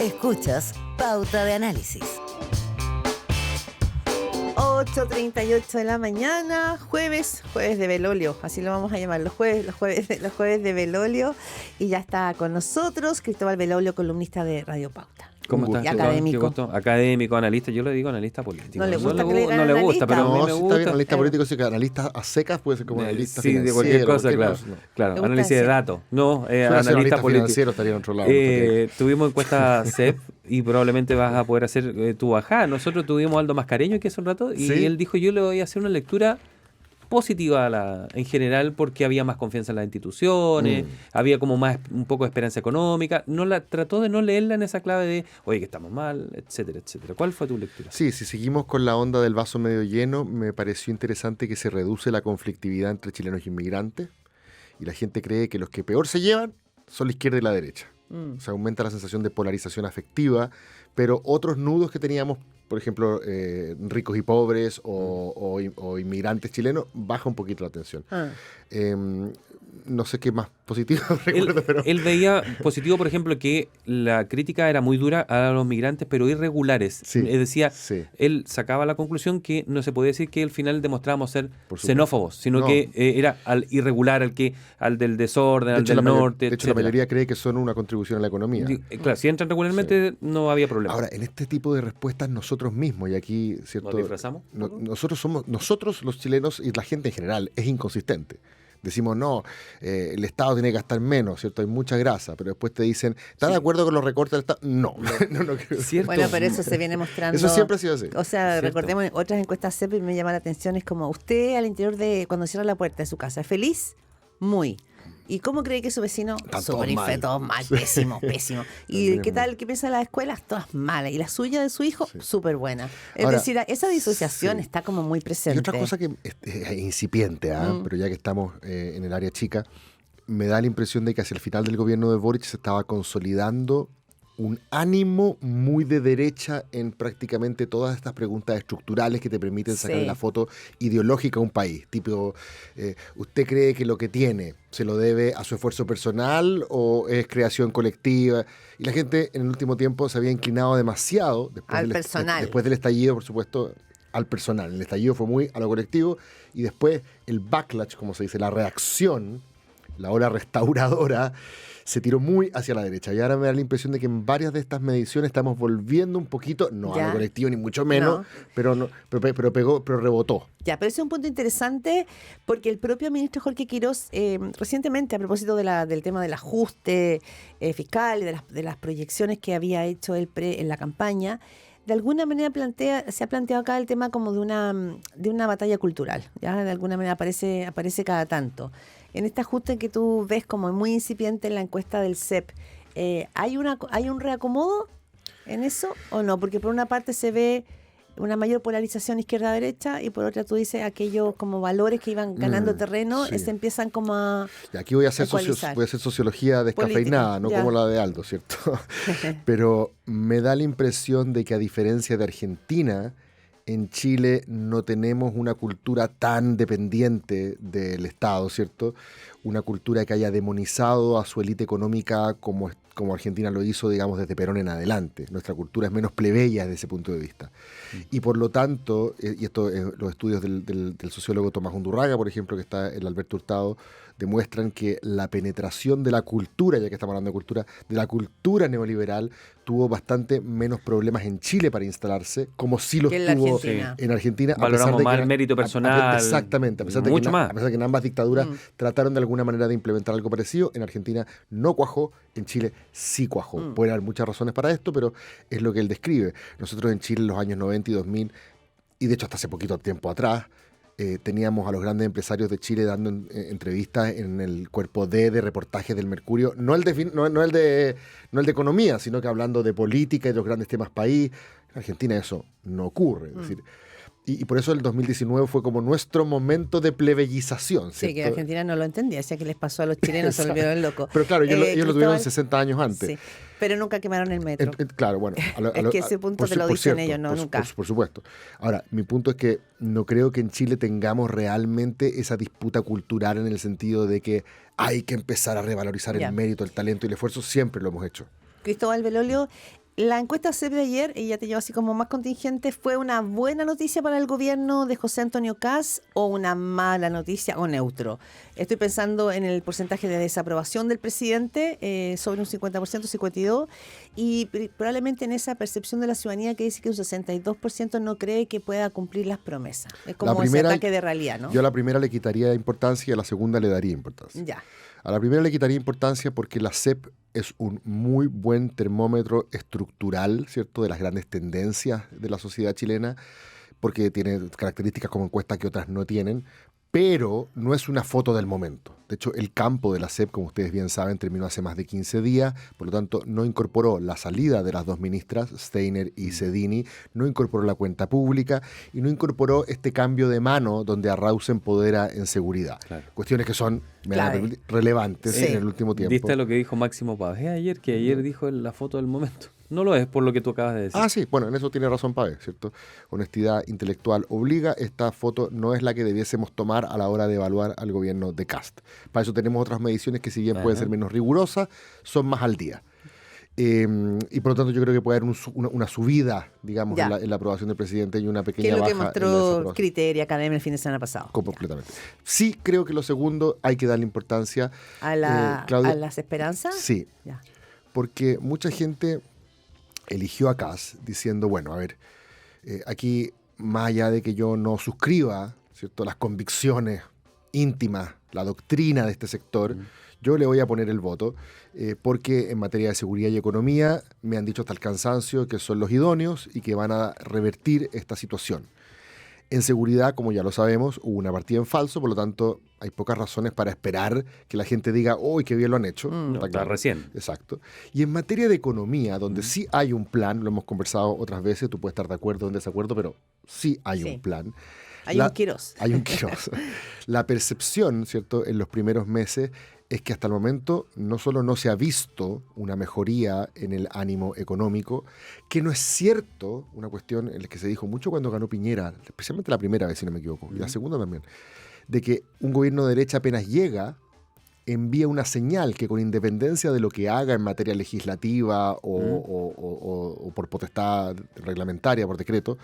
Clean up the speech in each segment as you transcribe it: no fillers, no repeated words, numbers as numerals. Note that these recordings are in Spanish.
Escuchas Pauta de Análisis. 8:38 de la mañana, jueves de Belolio, así lo vamos a llamar, los jueves de Belolio, y ya está con nosotros Cristóbal Belolio, columnista de Radio Pauta. ¿Cómo estás? Y académico. Académico, analista. Yo le digo analista político. No le gusta que le digan no le gusta, analista. pero a mí No, me si gusta. está bien analista político, sí que analista a secas puede ser como analista Sí, financiero. de cualquier cosa, claro. cosa, no. Claro, ¿Le gusta análisis de decir? datos. No, Analista analista político. financiero estaría en otro lado. no estaría. Tuvimos encuesta CEP y probablemente vas a poder hacer tu bajada. Nosotros tuvimos a Aldo Mascareño aquí hace un rato y ¿Sí? él dijo, yo le voy a hacer una lectura positiva en general porque había más confianza en las instituciones, había como más un poco de esperanza económica. Trató de no leerla en esa clave de, oye, que estamos mal, etcétera, etcétera. ¿Cuál fue tu lectura? Sí, si seguimos con la onda del vaso medio lleno, me pareció interesante que se reduce la conflictividad entre chilenos y inmigrantes y la gente cree que los que peor se llevan son la izquierda y la derecha. O sea, aumenta la sensación de polarización afectiva, pero otros nudos que teníamos, por ejemplo, ricos y pobres o inmigrantes chilenos, baja un poquito la tensión. No sé qué más positivo recuerdo, pero... Él veía positivo, por ejemplo, que la crítica era muy dura a los migrantes, pero irregulares. Sí, Decía, sí. él sacaba la conclusión que no se podía decir que al final demostrábamos ser Por supuesto. xenófobos, sino No. que era al irregular, al del desorden, De al hecho, del la norte, de hecho, la etcétera. mayoría cree que son una contribución a la economía. Claro, si entran regularmente no había problema. Ahora, en este tipo de respuestas nosotros mismos, y aquí, ¿cierto? ¿Nos disfrazamos? Nosotros los chilenos y la gente en general es inconsistente. Decimos, no, el Estado tiene que gastar menos, ¿cierto? Hay mucha grasa, pero después te dicen, ¿estás de acuerdo con los recortes del Estado? No, no creo. ¿Cierto? Bueno, pero eso se viene mostrando. Eso siempre ha sido así. O sea, Cierto. recordemos otras encuestas CEP y me llama la atención, es como, usted al interior de, cuando cierra la puerta de su casa, ¿feliz? Muy. ¿Y cómo cree que su vecino? Están Súper todos mal. todos mal, pésimo, pésimo. ¿Y También qué es tal? ¿Qué piensa de las escuelas? Todas malas. ¿Y la suya de su hijo? Sí. Súper buena. Es Ahora, decir, esa disociación sí. está como muy presente. Y otra cosa que es incipiente, pero ya que estamos en el área chica, me da la impresión de que hacia el final del gobierno de Boric se estaba consolidando un ánimo muy de derecha en prácticamente todas estas preguntas estructurales que te permiten sacar Sí. la foto ideológica a un país. Tipo, ¿usted cree que lo que tiene se lo debe a su esfuerzo personal o es creación colectiva? Y la gente en el último tiempo se había inclinado demasiado después Al personal. después del estallido, por supuesto, al personal. El estallido fue muy a lo colectivo y después el backlash, como se dice, la reacción, la ola restauradora, se tiró muy hacia la derecha. Y ahora me da la impresión de que en varias de estas mediciones estamos volviendo un poquito, no Ya. a lo colectivo ni mucho menos, No. pero rebotó. Ya, pero ese es un punto interesante porque el propio ministro Jorge Quirós recientemente, a propósito del tema del ajuste fiscal y de las proyecciones que había hecho él en la campaña, de alguna manera se ha planteado acá el tema como de una batalla cultural. ¿Ya? De alguna manera aparece cada tanto. En este ajuste que tú ves como muy incipiente en la encuesta del CEP, ¿hay un reacomodo en eso o no? Porque por una parte se ve una mayor polarización izquierda-derecha y por otra tú dices aquellos como valores que iban ganando terreno, sí. se empiezan como a... Y aquí voy a hacer ecualizar. sociología descafeinada, Política, no ya. como la de Aldo, ¿cierto? Pero me da la impresión de que a diferencia de Argentina, en Chile no tenemos una cultura tan dependiente del Estado, ¿cierto? Una cultura que haya demonizado a su élite económica como Argentina lo hizo, digamos, desde Perón en adelante. Nuestra cultura es menos plebeya desde ese punto de vista. Y por lo tanto, y esto los estudios del sociólogo Tomás Undurraga, por ejemplo, que está en el Alberto Hurtado, demuestran que la penetración de la cultura, ya que estamos hablando de la cultura neoliberal, tuvo bastante menos problemas en Chile para instalarse, como sí los Que en la tuvo Argentina. en Argentina. Valoramos más el mérito personal. Exactamente, a pesar de mucho más. a pesar de que en ambas dictaduras trataron de alguna manera de implementar algo parecido, en Argentina no cuajó, en Chile sí cuajó. Puede haber muchas razones para esto, pero es lo que él describe. Nosotros en Chile en los años 90 y 2000, y de hecho hasta hace poquito tiempo atrás, teníamos a los grandes empresarios de Chile dando entrevistas en el cuerpo D de reportajes del Mercurio, no el de economía, sino que hablando de política y de los grandes temas país. En Argentina eso no ocurre. Es decir, y por eso el 2019 fue como nuestro momento de plebeyización, ¿cierto? Sí, que Argentina no lo entendía, decía que les pasó a los chilenos, se volvieron locos. Pero claro, ellos lo tuvieron Cristóbal, 60 años antes. Sí, pero nunca quemaron el metro. Claro, bueno. Es que ese punto te lo dicen ellos, no, nunca. Por supuesto. Ahora, mi punto es que no creo que en Chile tengamos realmente esa disputa cultural en el sentido de que hay que empezar a revalorizar Ya. el mérito, el talento y el esfuerzo. Siempre lo hemos hecho. Cristóbal Belolio, La encuesta CEP de ayer, ella te lleva así como más contingente, ¿fue una buena noticia para el gobierno de José Antonio Kast o una mala noticia o neutro? Estoy pensando en el porcentaje de desaprobación del presidente, sobre un 50%, 52%, y probablemente en esa percepción de la ciudadanía que dice que un 62% no cree que pueda cumplir las promesas. Es como ese ataque de realidad, ¿no? Yo a la primera le quitaría importancia y a la segunda le daría importancia. Ya. A la primera le quitaría importancia porque la CEP es un muy buen termómetro estructural, ¿cierto?, de las grandes tendencias de la sociedad chilena, porque tiene características como encuestas que otras no tienen, pero no es una foto del momento. De hecho, el campo de la CEP, como ustedes bien saben, terminó hace más de 15 días, por lo tanto, no incorporó la salida de las dos ministras, Steiner y Cedini, no incorporó la cuenta pública y no incorporó este cambio de mano donde Arrau se empodera en seguridad. Claro. Cuestiones que son relevantes en el último tiempo. ¿Viste lo que dijo Máximo Pavés ayer? Que ayer dijo la foto del momento. No lo es por lo que tú acabas de decir. Ah, sí, bueno, en eso tiene razón Pavés, ¿cierto? Honestidad intelectual obliga. Esta foto no es la que debiésemos tomar a la hora de evaluar al gobierno de Kast. Para eso tenemos otras mediciones que, si bien pueden ser menos rigurosas, son más al día. Y por lo tanto yo creo que puede haber una subida, digamos, en la aprobación del presidente y una pequeña baja. Que es lo que mostró Criteria Academia el fin de semana pasado. Completamente. Sí, creo que lo segundo hay que darle importancia. Claudia, ¿a las esperanzas? Sí, porque mucha gente eligió a Kast diciendo, bueno, a ver, aquí, más allá de que yo no suscriba, ¿cierto?, las convicciones íntimas, la doctrina de este sector, yo le voy a poner el voto, porque en materia de seguridad y economía me han dicho hasta el cansancio que son los idóneos y que van a revertir esta situación. En seguridad, como ya lo sabemos, hubo una partida en falso, por lo tanto hay pocas razones para esperar que la gente diga, ¡uy, qué bien lo han hecho! No, está recién. Exacto. Y en materia de economía, donde sí hay un plan, lo hemos conversado otras veces, tú puedes estar de acuerdo o en desacuerdo, pero sí hay un plan. Hay un Quirós. Hay un Quirós. La percepción, ¿cierto?, en los primeros meses es que hasta el momento no solo no se ha visto una mejoría en el ánimo económico, que no es cierto, una cuestión en la que se dijo mucho cuando ganó Piñera, especialmente la primera vez, si no me equivoco, y la segunda también, de que un gobierno de derecha apenas llega, envía una señal que, con independencia de lo que haga en materia legislativa o por potestad reglamentaria, por decreto,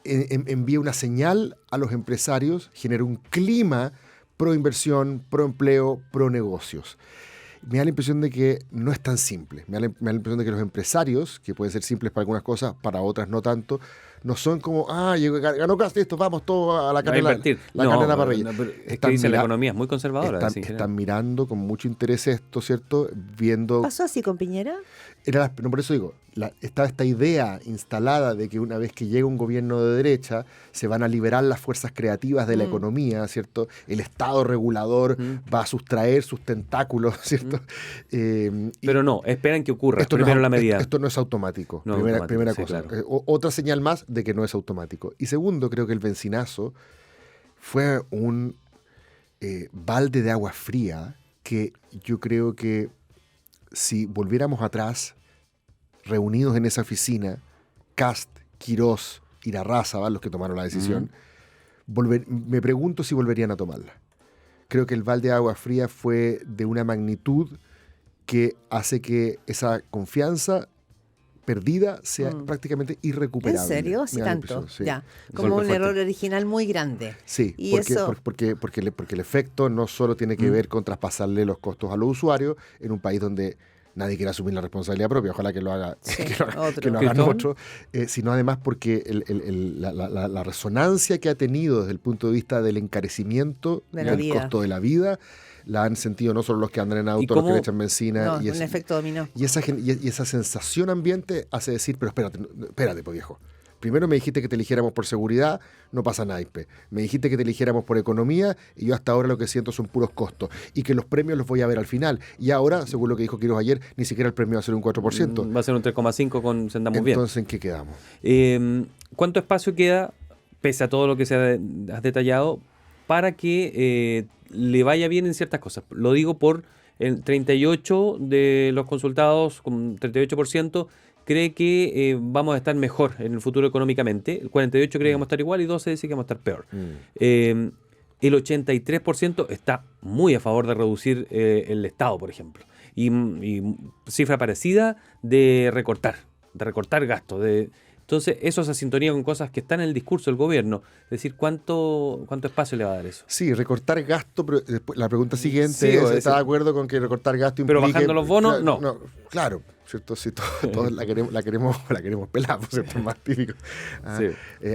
envía una señal a los empresarios, genera un clima pro inversión, pro empleo, pro negocios. Me da la impresión de que no es tan simple. Me da la impresión de que los empresarios, que pueden ser simples para algunas cosas, para otras no tanto, no son como, ganó Kast, esto, vamos todos a la carne en la parrilla. La economía es muy conservadora. Están mirando con mucho interés esto, ¿cierto? Viendo... ¿Pasó así con Piñera? No, por eso digo, está esta idea instalada de que una vez que llega un gobierno de derecha se van a liberar las fuerzas creativas de la economía, ¿cierto? El Estado regulador va a sustraer sus tentáculos, ¿cierto? Pero no, esperan que ocurra primero la medida. Esto no es automático, primera cosa. Claro. Otra señal más de que no es automático. Y segundo, creo que el bencinazo fue un balde de agua fría que yo creo que, si volviéramos atrás, reunidos en esa oficina, Kast, Quirós y Larrazábal, los que tomaron la decisión, me pregunto si volverían a tomarla. Creo que el balde de agua fría fue de una magnitud que hace que esa confianza perdida sea prácticamente irrecuperable. ¿En serio? Sí, tanto. Sí. Ya. Como un error original muy grande. Sí, porque el efecto no solo tiene que ver con traspasarle los costos a los usuarios en un país donde nadie quiere asumir la responsabilidad propia, ojalá que lo haga hagan otros, sino además porque la resonancia que ha tenido desde el punto de vista del encarecimiento del costo de la vida, la han sentido no solo los que andan en auto, los que le echan benzina. No, un efecto dominó. Y esa sensación ambiente hace decir, pero espérate, pues viejo. Primero me dijiste que te eligiéramos por seguridad, no pasa naipe. Me dijiste que te eligiéramos por economía y yo hasta ahora lo que siento son puros costos. Y que los premios los voy a ver al final. Y ahora, según lo que dijo Quirós ayer, ni siquiera el premio va a ser un 4%. Va a ser un 3,5% con Sendamos Bien. Entonces, ¿en qué quedamos? ¿Cuánto espacio queda, pese a todo lo que se has detallado, para que le vaya bien en ciertas cosas? Lo digo por el 38% de los consultados, con 38%, cree que vamos a estar mejor en el futuro económicamente. El 48% cree que vamos a estar igual y 12% dice que vamos a estar peor. El 83% está muy a favor de reducir el Estado, por ejemplo. Y cifra parecida de recortar. de recortar gastos, entonces eso se sintonía con cosas que están en el discurso del gobierno. Es decir, ¿cuánto espacio le va a dar eso? Sí, recortar gasto, pero después, la pregunta siguiente Sí, es, o ¿está de acuerdo con que recortar gasto implique... Pero bajando los bonos, no. Claro, ¿cierto? Si todos la queremos pelar, por cierto, es más típico. Sí.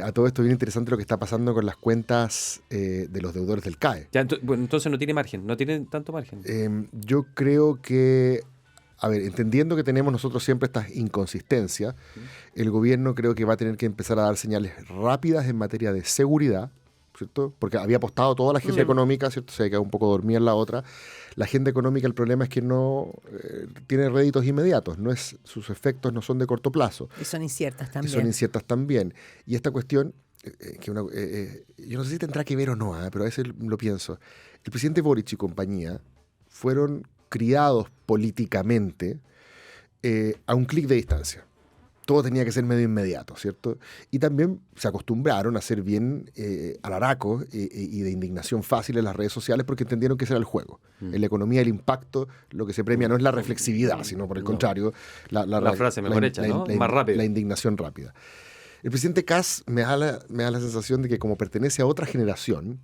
A todo esto es bien interesante lo que está pasando con las cuentas de los deudores del CAE. Ya, entonces no tiene margen, no tiene tanto margen. Yo creo que, a ver, entendiendo que tenemos nosotros siempre estas inconsistencias, el gobierno creo que va a tener que empezar a dar señales rápidas en materia de seguridad, ¿cierto? Porque había apostado toda la agenda económica, ¿cierto? Se quedó un poco dormida en la otra. La agenda económica, el problema es que no tiene réditos inmediatos, sus efectos no son de corto plazo. Y son inciertas también. Y esta cuestión, yo no sé si tendrá que ver o no, pero a veces lo pienso. El presidente Boric y compañía fueron criados políticamente a un clic de distancia. Todo tenía que ser medio inmediato, ¿cierto? Y también se acostumbraron a ser bien alaracos y de indignación fácil en las redes sociales porque entendieron que ese era el juego. En la economía el impacto, lo que se premia no es la reflexividad, sino por el contrario, la frase mejor hecha, ¿no? Más rápida. La indignación rápida. El presidente Kast me da la sensación de que como pertenece a otra generación,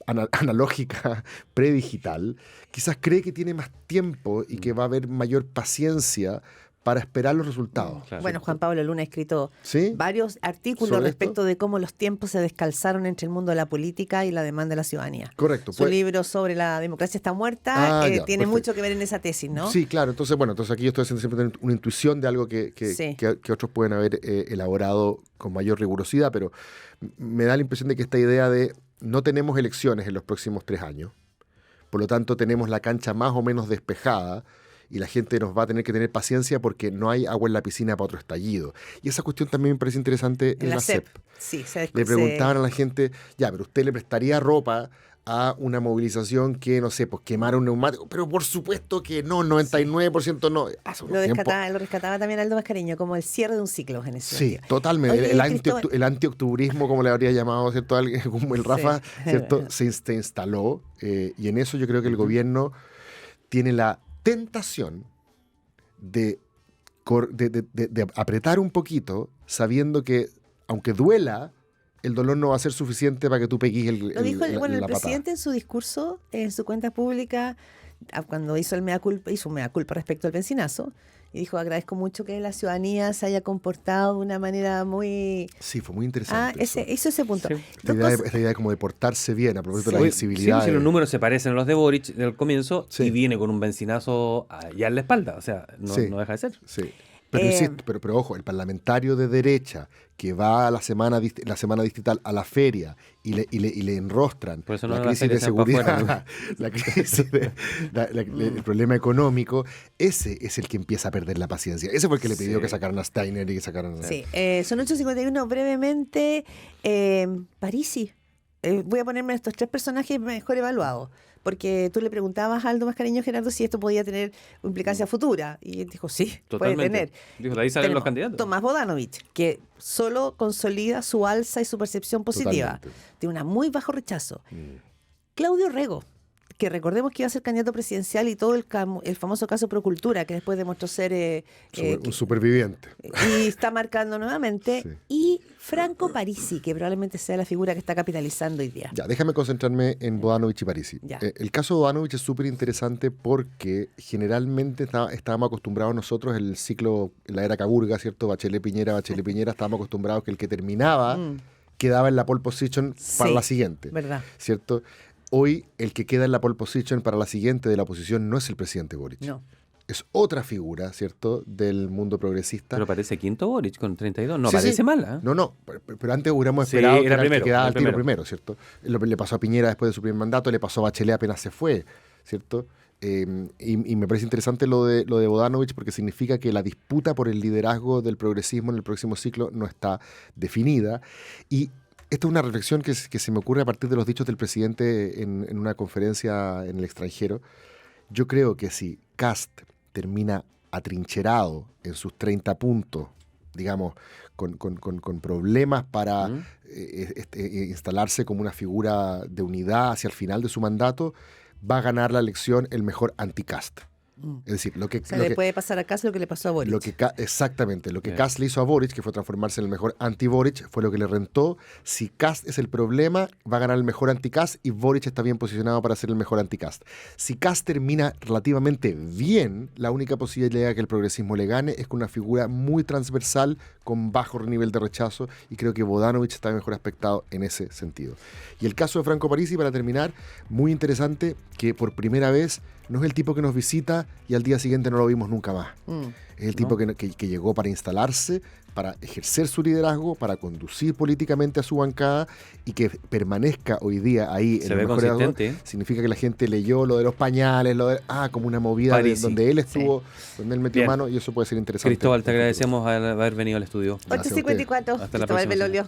analógica, predigital, quizás cree que tiene más tiempo y que va a haber mayor paciencia para esperar los resultados. Claro. Bueno, Juan Pablo Luna ha escrito varios artículos ¿Sobre respecto esto? de cómo los tiempos se descalzaron entre el mundo de la política y la demanda de la ciudadanía. Correcto. Su libro sobre la democracia está muerta tiene perfecto. mucho que ver en esa tesis, ¿no? Sí, claro. Entonces aquí yo estoy haciendo siempre una intuición de algo que otros pueden haber elaborado con mayor rigurosidad, pero me da la impresión de que esta idea de no tenemos elecciones en los próximos 3 años, por lo tanto tenemos la cancha más o menos despejada, y la gente nos va a tener que tener paciencia porque no hay agua en la piscina para otro estallido. Y esa cuestión también me parece interesante en la CEP. Sí, le preguntaban a la gente, pero ¿usted le prestaría ropa a una movilización que, no sé, pues quemara un neumático? Pero por supuesto que no, 99% no. Lo rescataba también Aldo Mascareño como el cierre de un ciclo en ese sentido. Sí, totalmente. Oye, El antioctubrismo, como le habría llamado, ¿cierto? Alguien como el Rafa, ¿cierto? Se instaló y en eso yo creo que el gobierno tiene la tentación de apretar un poquito, sabiendo que, aunque duela, el dolor no va a ser suficiente para que tú pegues el patada. presidente en su discurso, en su cuenta pública, cuando hizo un mea culpa respecto al bencinazo, y dijo, agradezco mucho que la ciudadanía se haya comportado de una manera muy... Sí, fue muy interesante. Hizo ese punto. Sí. Esta idea como de portarse bien, a propósito de la visibilidad. Sí, si los números se parecen a los de Boric del comienzo Sí. y viene con un bencinazo ya en la espalda, o sea, no deja de ser. Sí. Pero insisto, pero ojo, el parlamentario de derecha que va a la semana distrital a la feria y le enrostran Por eso la no crisis de las ferias sean pa' seguridad, la crisis el problema económico, ese es el que empieza a perder la paciencia. Ese fue el que le pidió que sacaran a Steiner y que sacaran a... Sí, son 8:51, brevemente, Parisi. Voy a ponerme estos 3 personajes mejor evaluados. Porque tú le preguntabas a Aldo Mascareño, Gerardo, si esto podía tener implicancia futura. Y él dijo, sí, Totalmente. puede tener. Dijo, de ahí salen Tenemos los candidatos. Tomás Bodanovich, que solo consolida su alza y su percepción positiva. Totalmente. Tiene un muy bajo rechazo. Claudio Rego, que recordemos que iba a ser candidato presidencial y todo el famoso caso Procultura, que después demostró ser... un superviviente. y está marcando nuevamente. Sí. Y Franco Parisi, que probablemente sea la figura que está capitalizando hoy día. Ya, déjame concentrarme en Bodanovich y Parisi. Ya. El caso de Bodanovich es súper interesante porque generalmente estábamos acostumbrados nosotros en el ciclo, en la era Caburga, ¿cierto? Bachelet Piñera, estábamos acostumbrados que el que terminaba quedaba en la pole position para la siguiente. ¿Verdad? ¿Cierto? Hoy el que queda en la pole position para la siguiente de la oposición no es el presidente Boric. No. Es otra figura, ¿cierto?, del mundo progresista. Pero parece quinto Boric con 32. No Sí, parece sí. mala. No, pero antes hubiéramos Sí, esperado que era era el que primero, quedaba era al tiro primero. primero, ¿cierto? Le pasó a Piñera después de su primer mandato, le pasó a Bachelet apenas se fue, ¿cierto? Y me parece interesante lo de Bodanovich porque significa que la disputa por el liderazgo del progresismo en el próximo ciclo no está definida. Y esta es una reflexión que se me ocurre a partir de los dichos del presidente en una conferencia en el extranjero. Yo creo que si Kast termina atrincherado en sus 30 puntos, digamos, con problemas para instalarse como una figura de unidad hacia el final de su mandato, va a ganar la elección el mejor anti-Kast. Es decir, lo que, O sea, lo le que- puede pasar a Kass lo que le pasó a Boric. exactamente, lo que Bien. Kast le hizo a Boric, que fue transformarse en el mejor anti-Boric, fue lo que le rentó. Si Kast es el problema, va a ganar el mejor anti-Kast y Boric está bien posicionado para ser el mejor anti-Kast. Si Kast termina relativamente bien, la única posibilidad de que el progresismo le gane es con una figura muy transversal, con bajo nivel de rechazo, y creo que Bodanovich está mejor aspectado en ese sentido. Y el caso de Franco Parisi, para terminar, muy interesante, que por primera vez no es el tipo que nos visita y al día siguiente no lo vimos nunca más. Es el tipo que llegó para instalarse, para ejercer su liderazgo, para conducir políticamente a su bancada y que permanezca hoy día ahí Se en ve los mejores consistente, datos, significa que la gente leyó lo de los pañales, como una movida Parisi. donde él estuvo, donde él metió Bien. mano, y eso puede ser interesante. Cristóbal, te en el futuro. agradecemos haber venido al estudio. Gracias a ustedes. 8:54. Hasta la Cristóbal próxima Belolio.